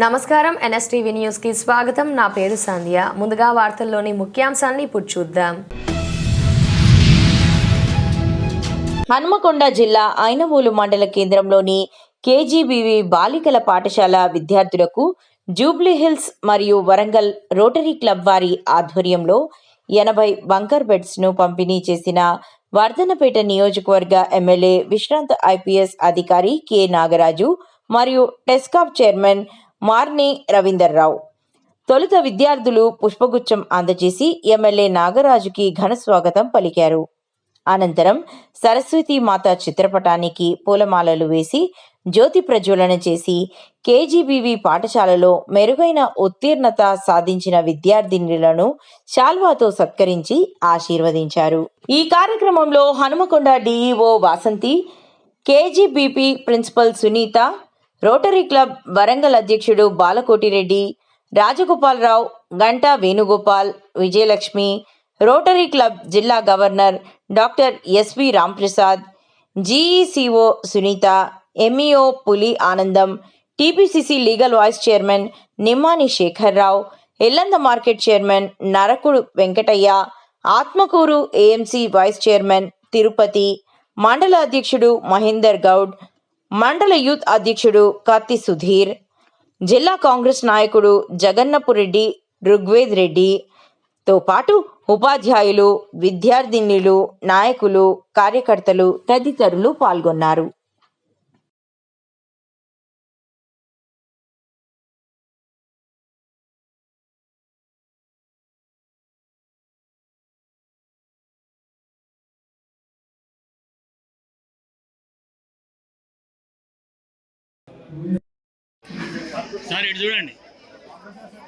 నమస్కారం, NSTV news కి స్వాగతం. నా పేరు సంధ్య. ముందుగా వార్తల్లోని ముఖ్యాంశాలను ఇప్పుడు చూద్దాం. హన్మకొండ జిల్లా ఐనవోలు మండల కేంద్రంలోని కేజీబీవీ బాలికల పాఠశాల విద్యార్థులకు జూబ్లీహిల్స్ మరియు వరంగల్ రోటరీ క్లబ్ వారి ఆధ్వర్యంలో 80 బంకర్ బెడ్స్ ను పంపిణీ చేసిన వర్ధన్నపేట నియోజకవర్గ ఎమ్మెల్యే విశ్రాంత ఐపీఎస్ అధికారి కె నాగరాజు మరియు టెస్కాప్ చైర్మన్ మార్ని రవీందర్ రావు. తొలుత విద్యార్థులు పుష్పగుచ్చం అందజేసి ఎమ్మెల్యే నాగరాజుకి ఘన స్వాగతం పలికారు. అనంతరం సరస్వతీ మాత చిత్రపటానికి పూలమాలలు వేసి జ్యోతి ప్రజ్వలన చేసి కేజీబీవీ పాఠశాలలో మెరుగైన ఉత్తీర్ణత సాధించిన విద్యార్థినులను శాల్వాతో సత్కరించి ఆశీర్వదించారు. ఈ కార్యక్రమంలో Hanamkonda DEO Vasanthi, KGBV principal Sunitha, rotary club Warangal అధ్యక్షుడు బాలకోటిరెడ్డి, రాజగోపాలరావు, గంటా వేణుగోపాల్, విజయలక్ష్మి, రోటరీ క్లబ్ జిల్లా governor doctor SV Ramprasad, GECO Sunitha, MEO Puli Anandam, TPCC legal vice chairman Nimmani Shekharrao, Ellanda market chairman Narakudu Venkataiah, Atmakur AMC vice chairman Tirupati, మండల అధ్యక్షుడు మహేందర్ గౌడ్, మండల యూత్ అధ్యక్షుడు కత్తి సుధీర్, జిల్లా కాంగ్రెస్ నాయకుడు జగన్నపురెడ్డి ఋగ్వేద్ రెడ్డితో పాటు ఉపాధ్యాయులు, విద్యార్థినులు, నాయకులు, కార్యకర్తలు తదితరులు పాల్గొన్నారు. సార్ ఇటు చూడండి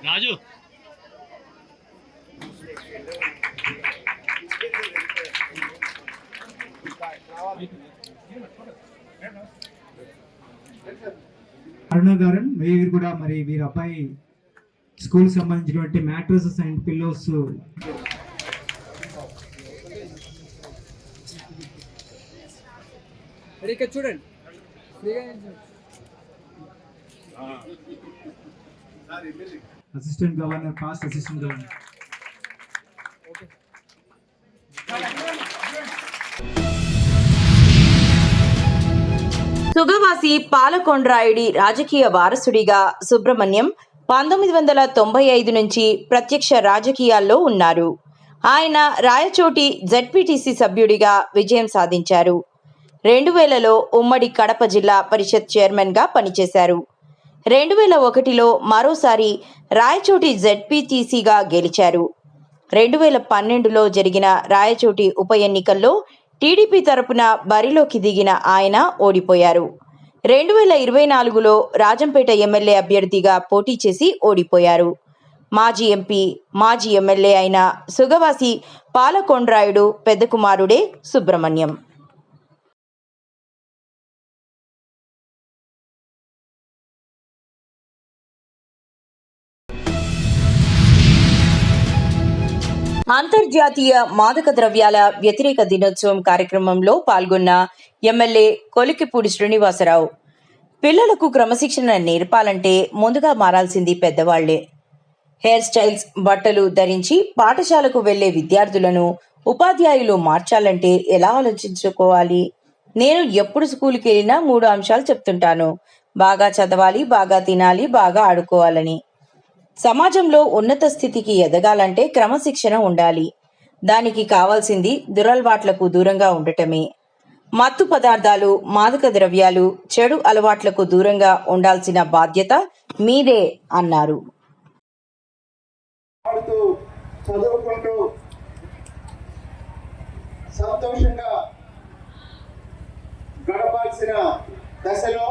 రాజు. అరుణ గారు మీరు కూడా మరి వీరి అబ్బాయి స్కూల్ సంబంధించినటువంటి మ్యాట్రసెస్ అండ్ పిల్లోస్ చూడండి. Assistant governor, past assistant governor. Sugavasi పాలకొండ్రాయుడి రాజకీయ వారసుడిగా సుబ్రహ్మణ్యం 1995 నుంచి ప్రత్యక్ష రాజకీయాల్లో ఉన్నారు. ఆయన రాయచోటి జెడ్పీటీసీ సభ్యుడిగా విజయం సాధించారు. 2000లో ఉమ్మడి కడప జిల్లా పరిషత్ చైర్మన్గా పనిచేశారు. 2001లో మరోసారి రాయచోటి జెడ్పీటీసీగా గెలిచారు. 2012లో జరిగిన రాయచోటి ఉప ఎన్నికల్లో టీడీపీ తరపున బరిలోకి దిగిన ఆయన ఓడిపోయారు. 2024లో రాజంపేట ఎమ్మెల్యే అభ్యర్థిగా పోటీ చేసి ఓడిపోయారు. మాజీ ఎంపీ, మాజీ ఎమ్మెల్యే అయిన సుగవాసి పాలకొండ్రాయుడు పెద్ద కుమారుడే సుబ్రహ్మణ్యం. అంతర్జాతీయ మాదక ద్రవ్యాల వ్యతిరేక దినోత్సవం కార్యక్రమంలో పాల్గొన్న ఎమ్మెల్యే కొలికిపూడి శ్రీనివాసరావు, పిల్లలకు క్రమశిక్షణ నేర్పాలంటే ముందుగా మారాల్సింది పెద్దవాళ్లే. హెయిర్ స్టైల్స్, బట్టలు ధరించి పాఠశాలకు వెళ్లే విద్యార్థులను ఉపాధ్యాయులు మార్చాలంటే ఎలా ఆలోచించుకోవాలి? నేను ఎప్పుడు స్కూల్కి వెళ్ళినా 3 అంశాలు చెప్తుంటాను. బాగా చదవాలి, బాగా తినాలి, బాగా ఆడుకోవాలని. సమాజంలో ఉన్నత స్థితికి ఎదగాలంటే క్రమశిక్షణ ఉండాలి. దానికి కావాల్సింది దురలవాట్లకు దూరంగా ఉండటమే. మత్తు పదార్థాలు, మాదక ద్రవ్యాలు, చెడు అలవాట్లకు దూరంగా ఉండాల్సిన బాధ్యత మీదే అన్నారు. చదువుకుంటూ సంతోషంగా గడపాల్సిన దశలో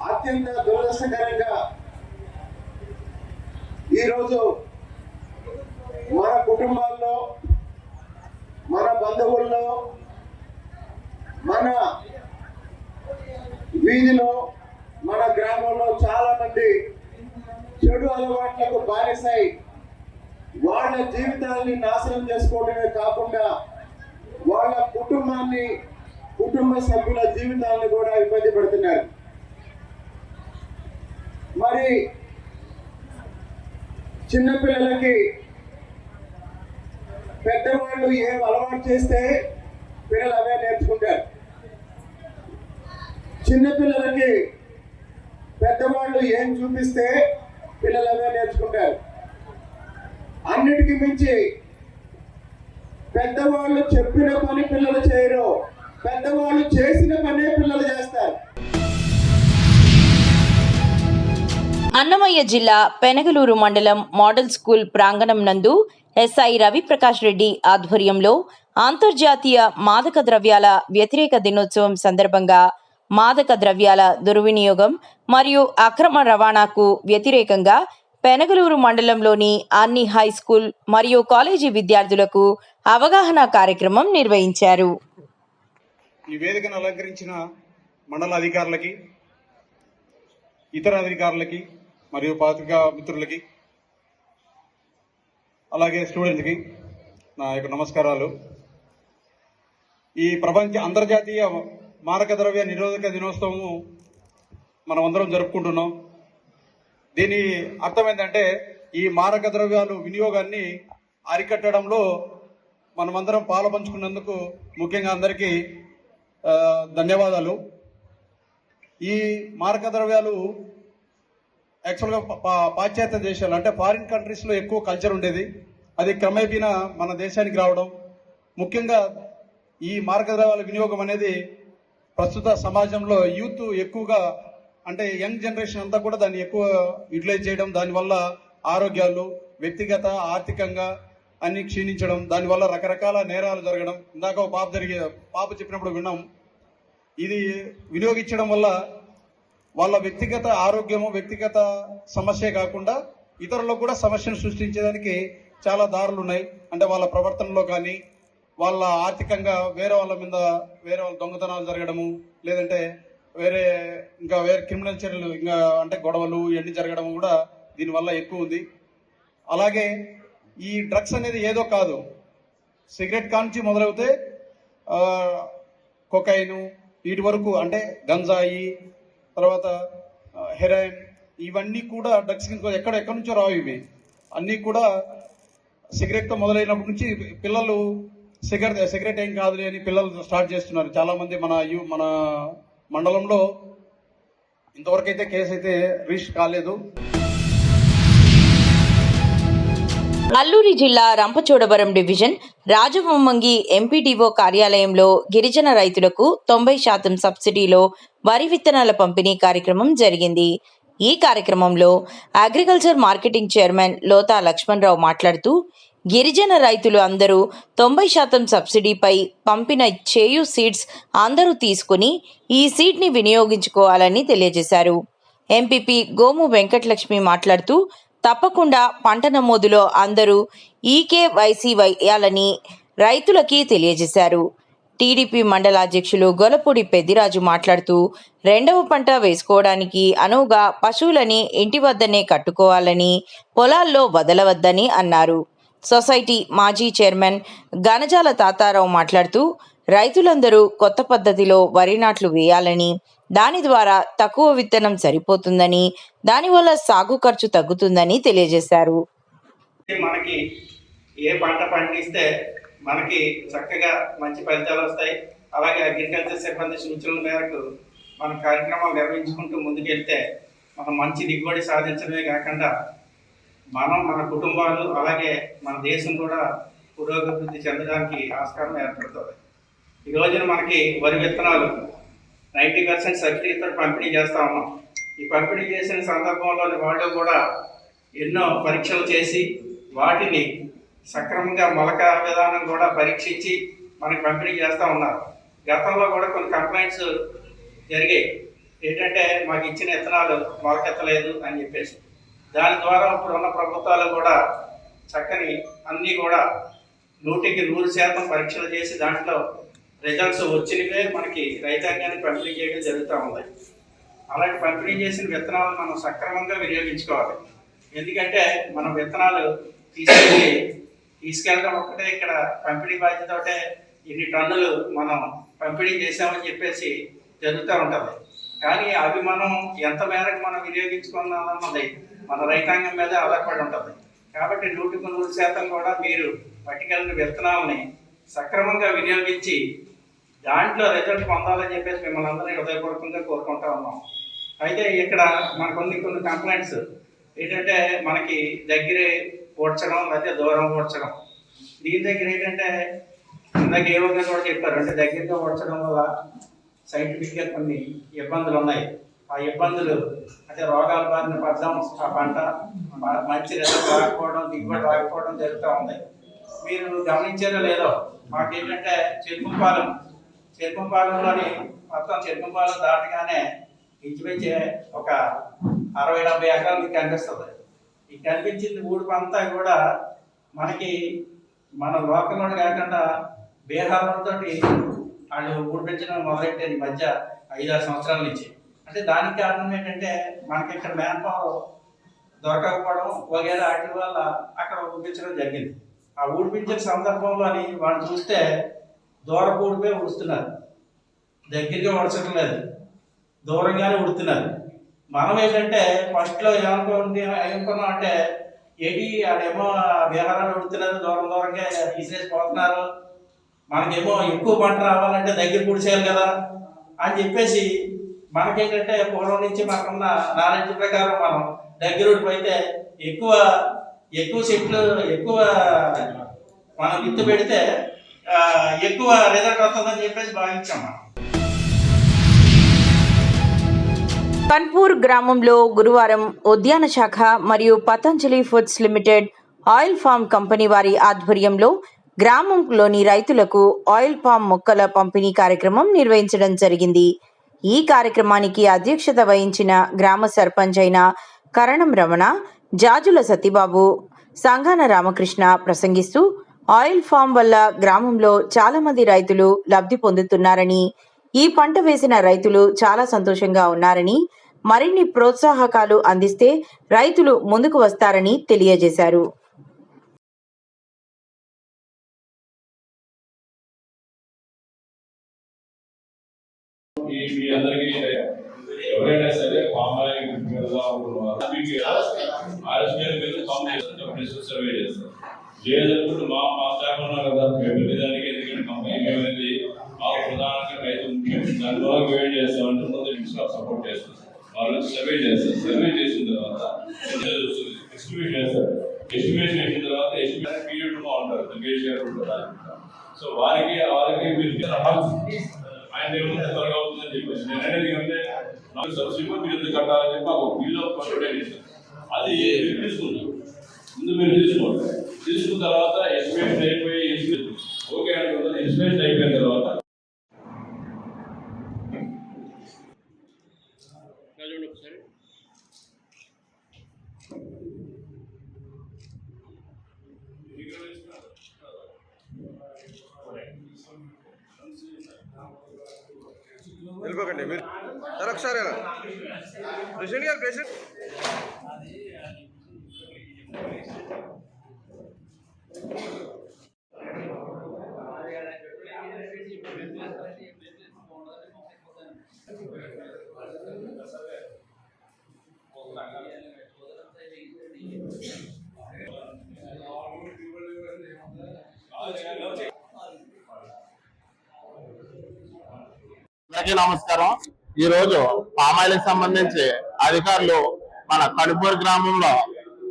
అత్యంత దురదృష్టకరంగా ఈరోజు మన కుటుంబాల్లో, మన బంధువుల్లో, మన వీధిలో, మన గ్రామంలో చాలా మంది చెడు అలవాట్లకు బానిసై వాళ్ళ జీవితాన్ని నాశనం చేసుకోవడమే కాకుండా వాళ్ళ కుటుంబాన్ని, కుటుంబ సభ్యుల జీవితాలను కూడా ఇబ్బంది పెడుతున్నారు. మరి చిన్నపిల్లలకి పెద్దవాళ్ళు ఏం అలవాటు చేస్తే పిల్లలు అవే నేర్చుకుంటారు. చిన్నపిల్లలకి పెద్దవాళ్ళు ఏం చూపిస్తే పిల్లలు అవే నేర్చుకుంటారు. అన్నిటికీ మించి పెద్దవాళ్ళు చెప్పిన పని పిల్లలు చేయరు, పెద్దవాళ్ళు చేసిన పనే పిల్లలు చేస్తారు. అన్నమయ్య జిల్లా పెనగలూరు మండలం మోడల్ స్కూల్ ప్రాంగణం నందు ఎస్ఐ రవిప్రకాష్ రెడ్డి ఆధ్వర్యంలో అంతర్జాతీయ మాదక ద్రవ్యాల వ్యతిరేక దినోత్సవం సందర్భంగా మాదక ద్రవ్యాల దుర్వినియోగం మరియు అక్రమ రవాణాకు వ్యతిరేకంగా పెనగలూరు మండలంలోని అన్ని హై స్కూల్ మరియు కాలేజీ విద్యార్థులకు అవగాహన కార్యక్రమం నిర్వహించారు. ఈ వేదికను అలంకరించిన మండల అధికారులకి, ఇతర అధికారులకి మరియు పాత్రికా మిత్రులకి, అలాగే స్టూడెంట్స్కి నా యొక్క నమస్కారాలు. ఈ అంతర్జాతీయ మాదక ద్రవ్య నిరోధక దినోత్సవము మనమందరం జరుపుకుంటున్నాం. దీని అర్థం ఏంటంటే ఈ మాదక ద్రవ్యాలు వినియోగాన్ని అరికట్టడంలో మనమందరం పాలు పంచుకున్నందుకు ముఖ్యంగా అందరికీ ధన్యవాదాలు. ఈ మాదక ద్రవ్యాలు యాక్చువల్గా పాశ్చాత్య దేశాలు అంటే ఫారిన్ కంట్రీస్లో ఎక్కువ కల్చర్ ఉండేది. అది క్రమేపీనా మన దేశానికి రావడం, ముఖ్యంగా ఈ మాదక ద్రవ్యాల వినియోగం అనేది ప్రస్తుత సమాజంలో యూత్ ఎక్కువగా అంటే యంగ్ జనరేషన్ అంతా కూడా దాన్ని ఎక్కువ యూటిలైజ్ చేయడం, దానివల్ల ఆరోగ్యాలు వ్యక్తిగత ఆర్థికంగా అన్ని క్షీణించడం, దానివల్ల రకరకాల నేరాలు జరగడం. ఇందాక ఒక పాప చెప్పినప్పుడు విన్నాం. ఇది వినియోగించడం వల్ల వాళ్ళ వ్యక్తిగత ఆరోగ్యము వ్యక్తిగత సమస్యే కాకుండా ఇతరులకు కూడా సమస్యను సృష్టించడానికి చాలా దారులు ఉన్నాయి. అంటే వాళ్ళ ప్రవర్తనలో కానీ వాళ్ళ ఆర్థికంగా వేరే వాళ్ళ దొంగతనాలు జరగడము, లేదంటే వేరే క్రిమినల్ చర్యలు, ఇంకా అంటే గొడవలు ఇవన్నీ జరగడం కూడా దీనివల్ల ఎక్కువ ఉంది. అలాగే ఈ డ్రగ్స్ అనేది ఏదో కాదు, సిగరెట్ కాంచి మొదలవుతే కొకైను వీటి వరకు అంటే గంజాయి, తర్వాత హెరాయిన్, ఇవన్నీ కూడా డ్రగ్స్ ఎక్కడి నుంచో రావు. ఇవి అన్నీ కూడా సిగరెట్తో మొదలైనప్పటి నుంచి పిల్లలు సిగరెట్ ఏం కాదులే అని పిల్లలు స్టార్ట్ చేస్తున్నారు. చాలా మంది మన మండలంలో ఇంతవరకు అయితే కేసు అయితే రిజిస్టర్ కాలేదు. అల్లూరి జిల్లా రంపచోడవరం డివిజన్ రాజవొమ్మంగి ఎంపీడీఓ కార్యాలయంలో గిరిజన రైతులకు 90% సబ్సిడీలో వరి విత్తనాల పంపిణీ కార్యక్రమం జరిగింది. ఈ కార్యక్రమంలో agriculture marketing chairman Lotha Lakshmanarao మాట్లాడుతూ, గిరిజన రైతులు అందరూ 90% సబ్సిడీపై పంపిన చేయు సీడ్స్ అందరూ తీసుకుని ఈ సీడ్ని వినియోగించుకోవాలని తెలియజేశారు. ఎంపీపీ గోము వెంకటలక్ష్మి మాట్లాడుతూ, తప్పకుండా పంట నమోదులో అందరూ ఈకేవైసీ వేయాలని రైతులకి తెలియజేశారు. టీడీపీ మండల అధ్యక్షులు గొలపూడి పెద్దిరాజు మాట్లాడుతూ, రెండవ పంట వేసుకోవడానికి అనువుగా పశువులని ఇంటి వద్దనే కట్టుకోవాలని, పొలాల్లో వదలవద్దని అన్నారు. సొసైటీ మాజీ చైర్మన్ గనజాల తాతారావు మాట్లాడుతూ, రైతులందరూ కొత్త పద్ధతిలో వరి నాట్లు వేయాలని, దాని ద్వారా తక్కువ విత్తనం సరిపోతుందని, దానివల్ల సాగు ఖర్చు తగ్గుతుందని తెలియజేశారు. మనకి ఏ పంట పండిస్తే మనకి చక్కగా మంచి ఫలితాలు వస్తాయి. అలాగే అగ్రికల్చర్ సిబ్బంది సూచనల మేరకు మన కార్యక్రమాలు నిర్వహించుకుంటూ ముందుకెళ్తే మనం మంచి దిగుబడి సాధించడమే కాకుండా మన కుటుంబాలు అలాగే మన దేశం కూడా పురోగతి చెందడానికి ఆస్కారం ఏర్పడుతుంది. ఈ రోజున మనకి వరి విత్తనాలు 90% సబ్సిడీతో పంపిణీ చేస్తూ ఉన్నాం. ఈ పంపిణీ చేసిన సందర్భంలో వాళ్ళు కూడా ఎన్నో పరీక్షలు చేసి వాటిని సక్రమంగా మొలక విధానం కూడా పరీక్షించి మనకి పంపిణీ చేస్తూ ఉన్నారు. గతంలో కూడా కొన్ని కంప్లైంట్స్ జరిగాయి. ఏంటంటే మాకు ఇచ్చిన విత్తనాలు మొలకెత్తలేదు అని చెప్పేసి. దాని ద్వారా ఇప్పుడు ఉన్న ప్రభుత్వాలు కూడా చక్కని అన్నీ కూడా 100% పరీక్షలు చేసి దాంట్లో రిజల్ట్స్ వచ్చినవే మనకి రైతాంగానికి పంపిణీ చేయడం జరుగుతూ ఉంది. అలాంటి పంపిణీ చేసిన విత్తనాలు మనం సక్రమంగా వినియోగించుకోవాలి. ఎందుకంటే మనం విత్తనాలు తీసుకెళ్ళడం ఒక్కటే ఇక్కడ పంపిణీ బాధ్యత ఒకటే ఇన్ని టన్నులు మనం పంపిణీ చేసామని చెప్పేసి జరుగుతూ ఉంటుంది. కానీ అవి మనం ఎంత మేరకు మనం వినియోగించుకున్నామన్నది మన రైతాంగం మీద ఆధారపడి ఉంటుంది. కాబట్టి 100% కూడా మీరు పట్టుకెళ్ళిన విత్తనాలని సక్రమంగా వినియోగించి దాంట్లో రిజల్ట్ పొందాలని చెప్పేసి మిమ్మల్ని అందరినీ హృదయపూర్వకంగా కోరుకుంటా ఉన్నాం. అయితే ఇక్కడ మనకు కొన్ని కంప్లైంట్స్ ఏంటంటే మనకి దగ్గరే ఓడ్చడం లేకపోతే దూరం ఓడ్చడం. దీని దగ్గర ఏంటంటే ఇందాక ఏమన్నా కూడా చెప్పారు, అంటే దగ్గరగా ఓడ్చడం వల్ల సైంటిఫిక్గా కొన్ని ఇబ్బందులు ఉన్నాయి. ఆ ఇబ్బందులు అంటే రోగాల బారిన పడడం, ఆ పంట మంచి రిజల్ట్ రాకపోవడం, దిగుబడి రాకపోవడం జరుగుతూ ఉంది. మీరు గమనించారో లేదో, మాకేంటంటే చెరుకుంపాలెంలోని మొత్తం చెరుకుంపాలెం దాటగానే ఇంచుమించే ఒక 60-70 ఎకరాలు మీకు కనిపిస్తుంది. ఈ కనిపించింది ఊడిపి అంతా కూడా మనకి మన లోకల్ కాకుండా బీహార్లతో వాళ్ళు ఊడిపించడం మొదలెట్టారు ఈ మధ్య 5-6 సంవత్సరాల నుంచి. అంటే దానికి కారణం ఏంటంటే మనకి ఇక్కడ మ్యాన్ పవర్ దొరకకపోవడం వగేరా వాటి వల్ల అక్కడ ఊడిపించడం జరిగింది. ఆ ఊడిపించిన సందర్భంలోని వాళ్ళు చూస్తే దూరపు ఊడిపోయి ఉడుస్తున్నారు, దగ్గరగా ఉడచడం లేదు, దూరంగానే ఉడుతున్నారు. మనం ఏంటంటే ఫస్ట్లో ఏమనుకున్నాం అంటే ఏంటి ఆడేమో విహారాలు ఉడుతున్నారు, దూరంగా తీసేసిపోతున్నారు, మనకేమో ఎక్కువ పంట రావాలంటే దగ్గర పూడ్చేయాలి కదా అని చెప్పేసి మనకేంటంటే పూర్వం నుంచి మనకున్న నాలెడ్జ్ ప్రకారం మనం దగ్గర ఊడిపోయితే ఎక్కువ చెట్లు ఎక్కువ మనం విత్తు పెడితే ఎక్కువ రిజల్ట్ వస్తుందని చెప్పేసి భావించాం మనం. కన్పూర్ గ్రామంలో గురువారం ఉద్యాన శాఖ మరియు Patanjali Foods Limited oil palm company వారి ఆధ్వర్యంలో గ్రామంలోని రైతులకు ఆయిల్ పామ్ మొక్కల పంపిణీ కార్యక్రమం నిర్వహించడం జరిగింది. ఈ కార్యక్రమానికి అధ్యక్షత వహించిన గ్రామ సర్పంచ్ అయిన కరణం రమణ, జాజుల సత్యబాబు, సంగాన రామకృష్ణ ప్రసంగిస్తూ ఆయిల్ ఫామ్ వల్ల గ్రామంలో చాలా మంది రైతులు లబ్ధి పొందుతున్నారని, ఈ పంట వేసిన రైతులు చాలా సంతోషంగా ఉన్నారని, మరిన్ని ప్రోత్సాహకాలు అందిస్తే రైతులు ముందుకు వస్తారని తెలియజేశారు. మీ అందరికీ ఎవరైనా సరే పామాయిల్ సర్వే చేస్తారు. లేదనుకుంటే మా స్టాఫ్ ఉన్నారు కదా, మేము దానికి ఎందుకంటే కంపెనీ అనేది మాకు ప్రధానంగా రైతు ముఖ్యం. దాని ద్వారా వెయిట్ చేస్తామంటే ముందు స్టాఫ్ సపోర్ట్ చేస్తాం. వాళ్ళు సర్వే చేస్తారు. సర్వే చేసిన తర్వాత ఎస్టిమేట్ చేస్తారు. ఎస్టిమేట్ చేసిన తర్వాత ఎస్టిమేట్ పీరియడ్ ఉంటారు, గేజ్ గారు ఉంటారు. సో వారికి మీరు ఆయన ఏమైనా త్వరగా అవుతుందని చెప్పేసి నేను అనేది అంటే నాకు సబ్సిడీ మీరు ఎందుకు కట్టాలని చెప్పి ఒక బిల్ ఆఫ్ కంట్రోల్ చేశాను. అది తీసుకుంటాం. ముందు మీరు తీసుకున్న తర్వాత ఎస్టిమేషన్ అయిపోయి ఓకే అనుకుంటుంది. ఎస్టిమేషన్ అయిపోయిన తర్వాత వెళ్ళిపోకండి మీరు సార్, ఒకసారి ప్రెసిడెంట్ గారు ప్రెసిడెంట్ అందరికీ నమస్కారం. ఈ రోజు పామాయిల్కి సంబంధించి అధికారులు మన కడుపూర్ గ్రామంలో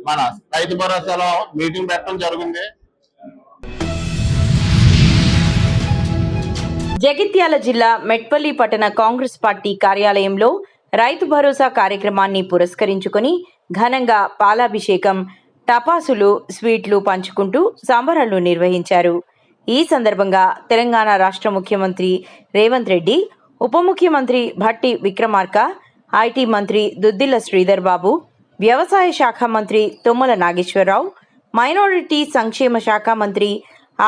మన రైతు భరోసాలో మీటింగ్ పెట్టడం జరిగింది. జగిత్యాల జిల్లా మెట్పల్లి పట్టణ కాంగ్రెస్ పార్టీ కార్యాలయంలో రైతు భరోసా కార్యక్రమాన్ని పురస్కరించుకొని ఘనంగా పాలాభిషేకం, టపాసులు, స్వీట్లు పంచుకుంటూ సంబరాలు నిర్వహించారు. ఈ సందర్భంగా తెలంగాణ రాష్ట్ర ముఖ్యమంత్రి రేవంత్ రెడ్డి, ఉప ముఖ్యమంత్రి భట్టి విక్రమార్క, ఐటీ మంత్రి దుద్దిల్ల శ్రీధర్ బాబు, వ్యవసాయ శాఖ మంత్రి తుమ్మల నాగేశ్వరరావు, మైనారిటీ సంక్షేమ శాఖ మంత్రి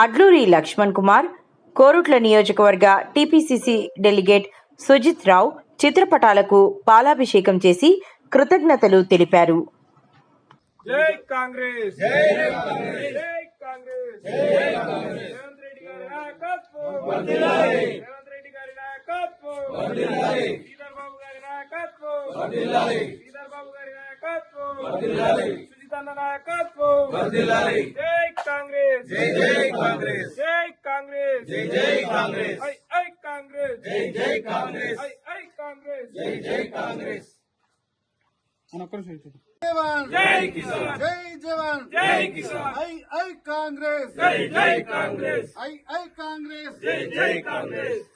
అడ్లూరి లక్ష్మణ్ కుమార్, కోరుట్ల నియోజకవర్గ టీపీసీసీ డెలిగేట్ సుజిత్ రావు చిత్రపటాలకు పాలాభిషేకం చేసి కృతజ్ఞతలు తెలిపారు. జై కాంగ్రెస్, జై కాంగ్రెస్, జై కాంగ్రెస్, జై కాంగ్రెస్. రేవంత్ రెడ్డి గారి నాయకత్వం వర్ధిల్లాలి, రేవంత్ రెడ్డి గారి నాయకత్వం వర్ధిల్లాలి, శ్రీధర్ బాబు గారి నాయకత్వం శ్రీధర్ బాబు గారి నాయకత్వం, సుజితన్న నాయకత్వం, జై కాంగ్రెస్, జై కాంగ్రెస్, జై కాంగ్రెస్, జై కాంగ్రెస్, ఐ కాంగ్రెస్, జై కాంగ్రెస్, ఐ కాంగ్రెస్, జై కాంగ్రెస్. జై కిసాన్, జై జవాన్, జై కిసాన్, ఐ కాంగ్రెస్, జై కాంగ్రెస్, ఐ కాంగ్రెస్, జై కాంగ్రెస్.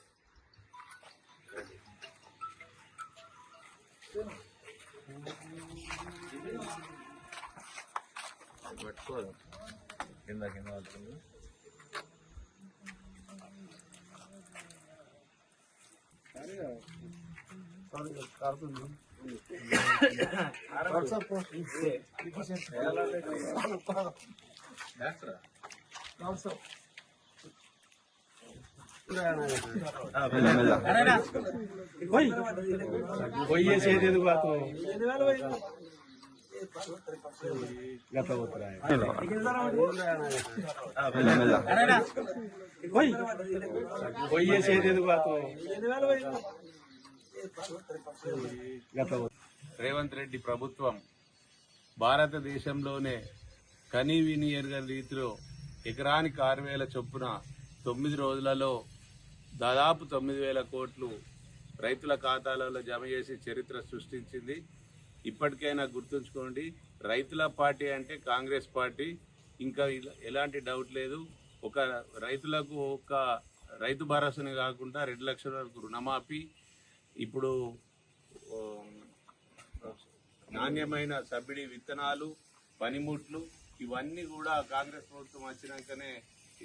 రేవంత్ రెడ్డి ప్రభుత్వం భారతదేశంలోనే కనీవినీ ఎరుగని రీతిలో ఎకరానికి 6,000 చొప్పున 9 రోజులలో దాదాపు 9,000 కోట్లు రైతుల ఖాతాలలో జమ చేసి చరిత్ర సృష్టించింది. ఇప్పటికైనా గుర్తుంచుకోండి, రైతుల పార్టీ అంటే కాంగ్రెస్ పార్టీ, ఇంకా ఎలాంటి డౌట్ లేదు. ఒక రైతులకు ఒక రైతు భరోసానే కాకుండా 2 లక్షల వరకు రుణమాఫీ, ఇప్పుడు నాణ్యమైన సబ్సిడీ విత్తనాలు, పనిముట్లు, ఇవన్నీ కూడా కాంగ్రెస్ ప్రభుత్వం వచ్చినాకనే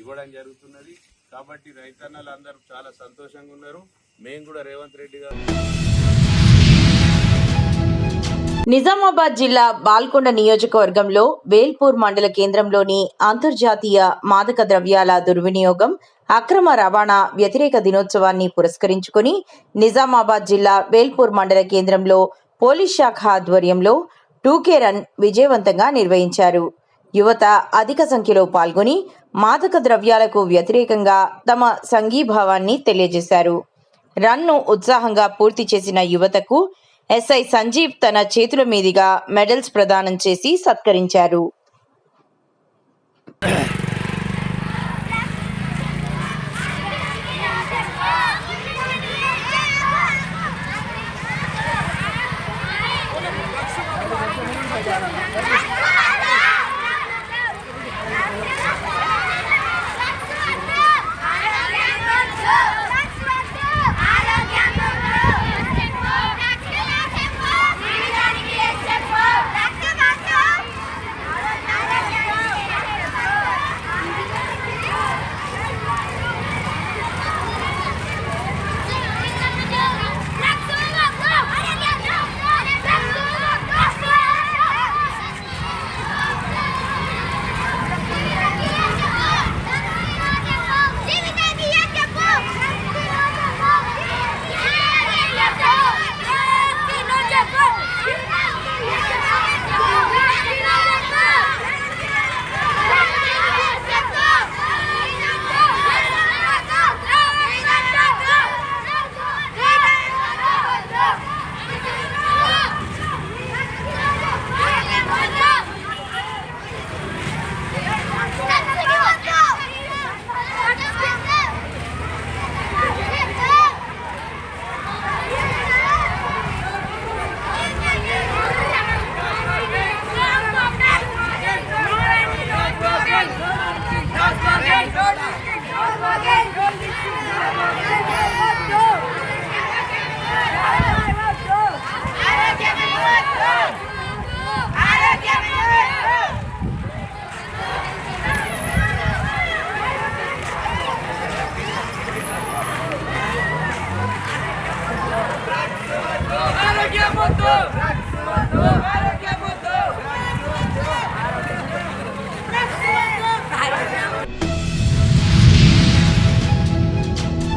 ఇవ్వడం జరుగుతున్నది. కాబట్టి రైతన్నలు అందరూ చాలా సంతోషంగా ఉన్నారు. మేము కూడా రేవంత్ రెడ్డి గారు. నిజామాబాద్ జిల్లా బాల్కొండ నియోజకవర్గంలో వేల్పూర్ మండల కేంద్రంలోని అంతర్జాతీయ మాదక ద్రవ్యాల దుర్వినియోగం, అక్రమ రవాణా వ్యతిరేక దినోత్సవాన్ని పురస్కరించుకుని నిజామాబాద్ జిల్లా వేల్పూర్ మండల కేంద్రంలో పోలీస్ శాఖ ఆధ్వర్యంలో 2K రన్ విజయవంతంగా నిర్వహించారు. యువత అధిక సంఖ్యలో పాల్గొని మాదక ద్రవ్యాలకు వ్యతిరేకంగా తమ సంఘీభావాన్ని తెలియజేశారు. రన్ను ఉత్సాహంగా పూర్తి చేసిన యువతకు ఎస్ఐ సంజీవ్ తన చేతుల మీదుగా మెడల్స్ ప్రదానం చేసి సత్కరించారు.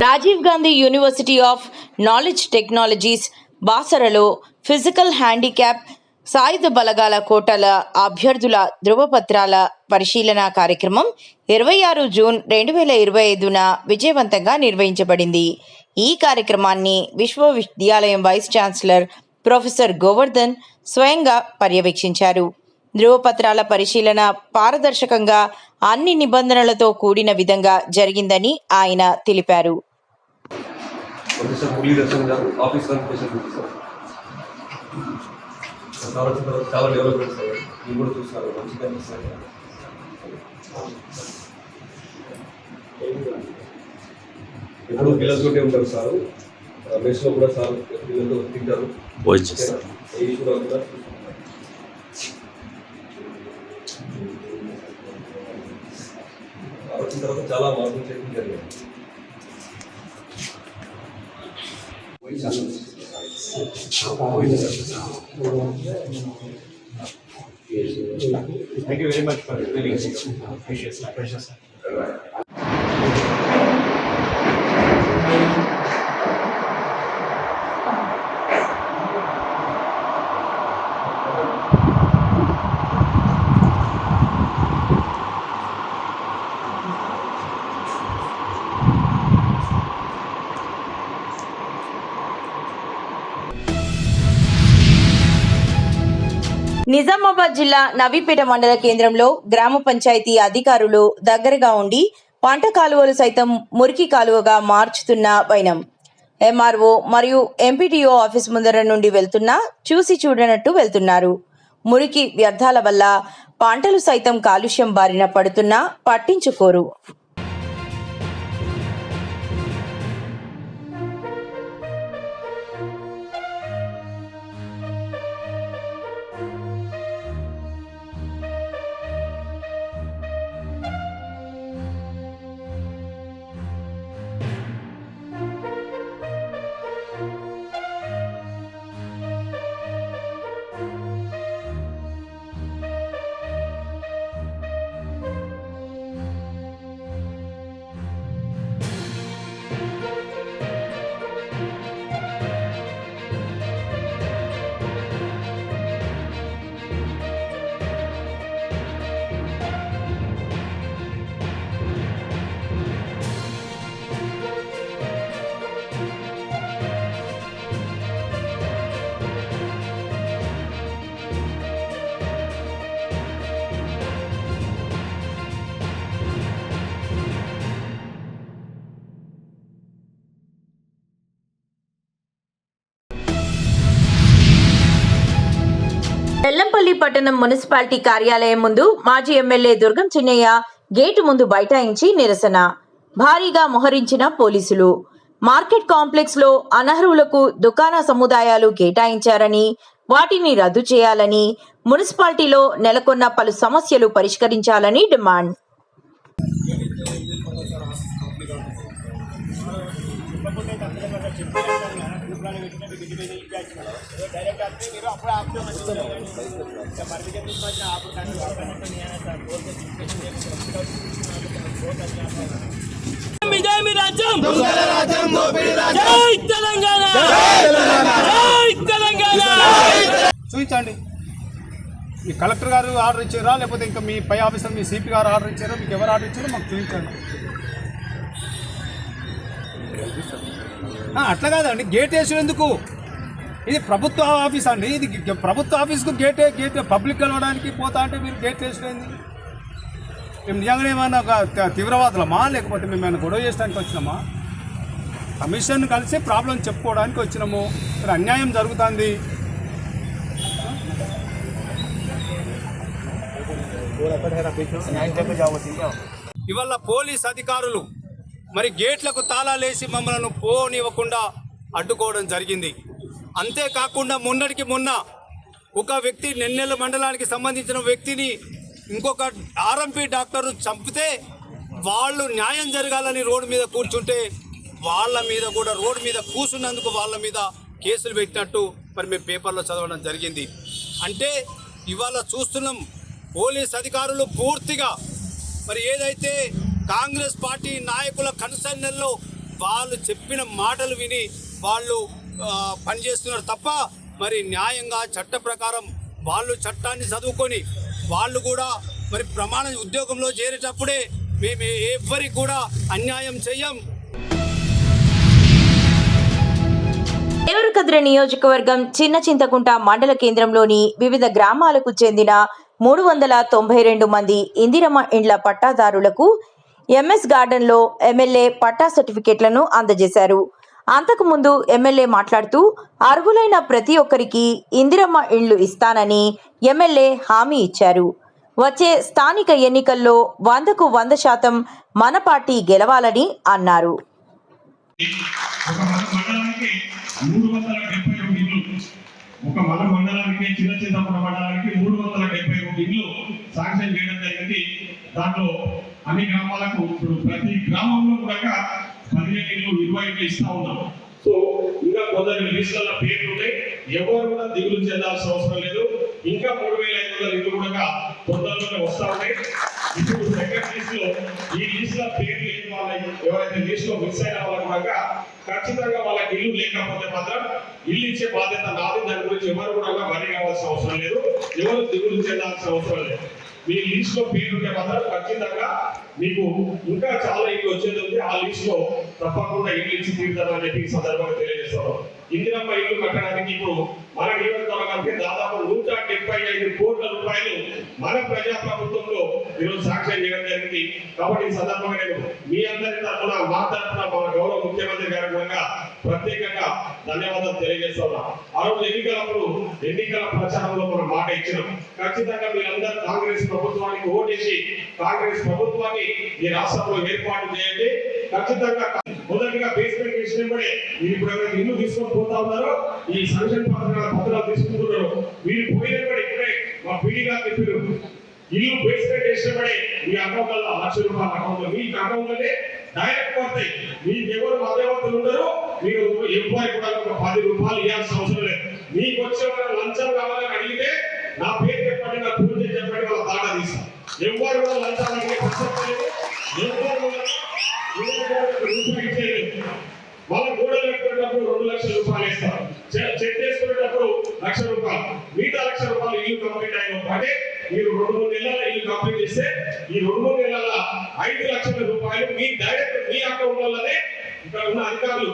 Rajiv Gandhi university of knowledge technologies బాసరలో ఫిజికల్ హ్యాండిక్యాప్ సాయుధ బలగాల కోటాల అభ్యర్థుల ధృవపత్రాల పరిశీలన కార్యక్రమం 26 జూన్ 2025న విజయవంతంగా నిర్వహించబడింది. ఈ కార్యక్రమాన్ని విశ్వవిద్యాలయం వైస్ ఛాన్సలర్ ప్రొఫెసర్ గోవర్ధన్ స్వయంగా పర్యవేక్షించారు. ధృవపత్రాల పరిశీలన పారదర్శకంగా అన్ని నిబంధనలతో కూడిన విధంగా జరిగిందని ఆయన తెలిపారు. చాలా డెవలప్మెంట్ సార్, మీరు కూడా చూస్తున్నారు, మంచిగా అనిపిస్తారు. ఎప్పుడు పిల్లలతో ఉంటారు సార్, మెస్లో కూడా సార్ పిల్లలతో తింటారు. వచ్చిన తర్వాత చాలా మార్పులు చేయడం జరిగింది. Thank you very much for revealing this. Appreciate it. Precious. Nizamabad జిల్లా నవీపేట మండల కేంద్రంలో గ్రామ పంచాయతీ అధికారులు దగ్గరగా ఉండి పంట కాలువలు సైతం మురికి కాలువగా మార్చుతున్న వైనం. ఎంఆర్ఓ మరియు ఎంపీటీఓ ఆఫీస్ ముందర నుండి వెళ్తున్నా చూసి చూడనట్టు వెళ్తున్నారు. మురికి వ్యర్థాల వల్ల పంటలు సైతం కాలుష్యం బారిన పడుతున్నా పట్టించుకోరు. బెల్లంపల్లి పట్టణం మున్సిపాలిటీ కార్యాలయం ముందు మాజీ ఎమ్మెల్యే దుర్గం చిన్నయ్య గేటు ముందు బైఠాయించి నిరసన. భారీగా మోహరించిన పోలీసులు. మార్కెట్ కాంప్లెక్స్ లో అనర్హులకు దుకాణ సముదాయాలు కేటాయించారని, వాటిని రద్దు చేయాలని, మున్సిపాలిటీలో నెలకొన్న పలు సమస్యలు పరిష్కరించాలని డిమాండ్. చూపించండి, మీ కలెక్టర్ గారు ఆర్డర్ ఇచ్చారా లేకపోతే ఇంకా మీ పై ఆఫీసర్ మీ సిపి గారు ఆర్డర్ ఇచ్చారా, మీకు ఎవరు ఆర్డర్ ఇచ్చారో మాకు చూపించండి. అట్లా కాదండి, గేట్ వేసేందుకు ఇది ప్రభుత్వ ఆఫీస్ అండి, ఇది ప్రభుత్వ ఆఫీస్కు గేట్ పబ్లిక్ కలవడానికి పోతా అంటే మీరు గేట్ వేసేది. మేము నిజంగానే ఏమన్నా తీవ్రవాదులమా లేకపోతే మేము ఏమైనా గొడవ చేయడానికి వచ్చినామా? కమిషన్ కలిసి ప్రాబ్లం చెప్పుకోవడానికి వచ్చినాము. ఇక్కడ అన్యాయం జరుగుతుంది. ఇవాళ పోలీస్ అధికారులు మరి గేట్లకు తాళాలేసి మమ్మల్ని పోనివ్వకుండా అడ్డుకోవడం జరిగింది. అంతేకాకుండా మొన్నటికి మొన్న ఒక వ్యక్తి నెన్నెల మండలానికి సంబంధించిన వ్యక్తిని ఇంకొక ఆర్ఎంపీ డాక్టర్ చంపితే వాళ్ళు న్యాయం జరగాలని రోడ్డు మీద కూర్చుంటే వాళ్ళ మీద కూడా రోడ్డు మీద కూర్చున్నందుకు వాళ్ళ మీద కేసులు పెట్టినట్టు మరి మేము పేపర్లో చదవడం జరిగింది. అంటే ఇవాళ చూస్తున్నాం పోలీస్ అధికారులు పూర్తిగా మరి ఏదైతే కాంగ్రెస్ పార్టీ నాయకుల కన్సర్న్లో వాళ్ళు చెప్పిన మాటలు విని వాళ్ళు పనిచేస్తున్నారు తప్ప మరి న్యాయంగా చట్ట ప్రకారం వాళ్ళు చట్టాన్ని చదువుకొని వాళ్ళు కూడా మరి ప్రమాణ ఉద్యోగంలో చేరేటప్పుడే మేము ఎవ్వరికి కూడా అన్యాయం చెయ్యం. దేవరకద్ర నియోజకవర్గం చిన్న చింతకుంట మండల కేంద్రంలోని వివిధ గ్రామాలకు చెందిన 392 మంది ఇందిరమ్మ ఇండ్ల పట్టాదారులకు ఎంఎస్ గార్డెన్లో ఎమ్మెల్యే పట్టా సర్టిఫికెట్లను అందజేశారు. అంతకుముందు ఎమ్మెల్యే మాట్లాడుతూ అర్హులైన ప్రతి ఒక్కరికి ఇందిరమ్మ ఇండ్లు ఇస్తానని ఎమ్మెల్యే హామీ ఇచ్చారు. వచ్చే స్థానిక ఎన్నికల్లో 100కు 100% మన పార్టీ గెలవాలని అన్నారు. ఒక మన మండలానికి చిన్న చింతపురం మండలానికి 372 ఇల్లు శాంక్షన్ చేయడం జరిగింది. దాంట్లో అన్ని గ్రామాలకు ఇప్పుడు ప్రతి గ్రామంలో కూడా 15 ఇల్లు 20 ఇల్లు ఇస్తా ఉన్నాం. సో ఇంకా కొందరు లిస్టుల పేర్లు ఉన్నాయి. ఎవరు కూడా దిగులు చెందాల్సిన అవసరం లేదు. ఇంకా 3500 ఇల్లు కూడా తొందరలోనే వస్తా ఉన్నాయి. ఇప్పుడు సెకండ్ లిస్ట్ లో ఈ లిస్టుల పేర్లు లేని వాళ్ళకి ఎవరైతే లిస్ట్ లో మిస్ అయిన వాళ్ళకి కూడా ఖచ్చితంగా వాళ్ళకి ఇల్లు లేకపోతే మాత్రం ఇల్లు ఇచ్చే బాధ్యత నాది. దాని గురించి ఎవరు కూడా వరి కావాల్సిన అవసరం లేదు. ఎవరు దిగులు చెందాల్సిన అవసరం లేదు. మీ లిస్ట్ లో పేరు ఉంటే మాత్రం ఖచ్చితంగా మీకు ఇంకా చాలా ఇల్లు వచ్చేది ఉంది. ఆ లిస్ట్ లో తప్పకుండా ఇల్లు ఇచ్చి తీరుతారని చెప్పి ఈ సందర్భంగా తెలియజేస్తాను. ఇందిరమ్మ ఇల్లు కట్టడానికి ఇప్పుడు మన నియోజకవర్గానికి దాదాపు 175 కోట్ల రూపాయలు మన ప్రజా ప్రభుత్వంలో ఈరోజు శాంక్షన్ చేయడం జరిగింది. కాబట్టి ఈ సందర్భంగా నేను మీ అందరి తరఫున మా తరఫున మన గౌరవ ముఖ్యమంత్రి గారి కూడా ప్రత్యేకంగా ధన్యవాదాలు తెలియజేస్తున్నా. ఆ రోజు ఎన్నికల ప్రచారంలో మనం మాట ఇచ్చినాం. ఖచ్చితంగా మీరందరూ కాంగ్రెస్ ప్రభుత్వానికి ఓటేసి కాంగ్రెస్ ప్రభుత్వాన్ని ఈ రాష్ట్రంలో ఏర్పాటు చేయండి. ఖచ్చితంగా మొదటిగా బేస్మెంట్ చేసినప్పుడే మీరు ఇప్పుడు ఎవరైతే ఇల్లు తీసుకొని పోతా ఉన్నారో ఈ సంక్షేమ పత్రాలు తీసుకుంటున్నారు. మీరు పోయినప్పుడు ఇప్పుడే మా పీడీగా చెప్పారు ఇల్లు బేస్మెంట్ చేసినప్పుడే మీ అకౌంట్ లో ₹1,00,000 అకౌంట్ మీ అకౌంట్ లోనే డైరెక్ట్ పడతాయి. మీకు ఎవరు మధ్యవర్తులు ఉండరు. మీరు ఎంప్లాయ్ కూడా ఒక ₹10 ఇవ్వాల్సిన అవసరం లేదు. మీకు వచ్చే లంచం కావాలని అడిగితే నా పేరు చెప్పండి, నా పూర్తి చెప్పండి, వాళ్ళ తాట తీస్తాం. ఎవరు కూడా లంచం అడిగే ప్రసక్తి లేదు. ఎవరు కూడా వాళ్ళ గోడలు పెట్టుకునేటప్పుడు ₹2,00,000 ఇస్తారు. చెక్ చేసుకునేటప్పుడు ₹1,00,000. మిగతా ₹1,00,000 ఇల్లు కంప్లీట్ అయిన అంటే మీరు 2-3 నెలల ఇల్లు కంప్లీట్ చేస్తే ఈ 2-3 నెలల ₹5,00,000 మీ డైరెక్ట్ మీ అకౌంట్ వల్లనే ఇక్కడ ఉన్న అధికారులు